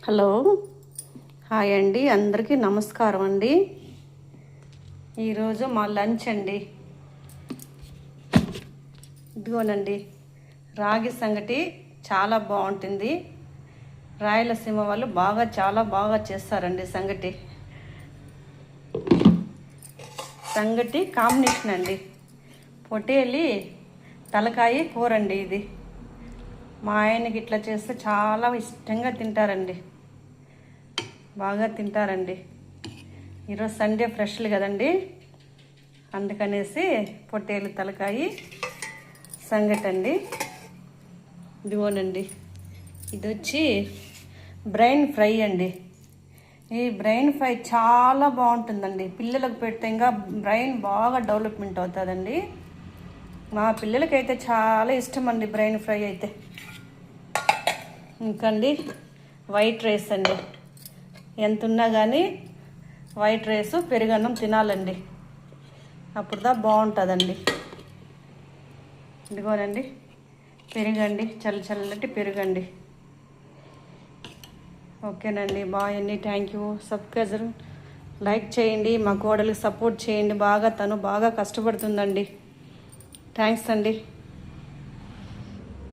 Hello, hi అండి, అందరికీ నమస్కారం అండి. ఈరోజు మా లంచ్ అండి. ఇదిగోనండి, రాగి సంగటి చాలా బాగుంటుంది. రాయలసీమ వాళ్ళు చాలా బాగా చేస్తారండి సంగటి. సంగటి కాంబినేషన్ అండి. పొట్టేలి తలకాయ కూర అండి ఇది. మా ఆయనకి ఇట్లా చేస్తే చాలా ఇష్టంగా తింటారండి, బాగా తింటారండి. ఈరోజు సండే ఫ్రెష్లు కదండి, అందుకనేసి పొట్టేలు తలకాయ సంగటి అండి. ఇదిగోనండి, ఇది వచ్చి బ్రెయిన్ ఫ్రై అండి. ఈ బ్రెయిన్ ఫ్రై చాలా బాగుంటుందండి. పిల్లలకు పెడితే ఇంకా బ్రెయిన్ బాగా డెవలప్మెంట్ అవుతుందండి. మా పిల్లలకైతే చాలా ఇష్టం అండి బ్రెయిన్ ఫ్రై అయితే. ఇంకండి వైట్ రైస్ అండి. ఎంత ఉన్నా కానీ వైట్ రైస్ పెరుగన్నం తినాలండి, అప్పుడుదా బాగుంటుందండి. ఇదిగోనండి పెరుగండి, చల్లటి పెరుగండి. ఓకేనండి, బాయ్ అండి, థ్యాంక్ యూ. సబ్స్క్రైబ్ లైక్ చేయండి, మా కోడలికి సపోర్ట్ చేయండి. తను బాగా కష్టపడుతుందండి. థ్యాంక్స్ అండి.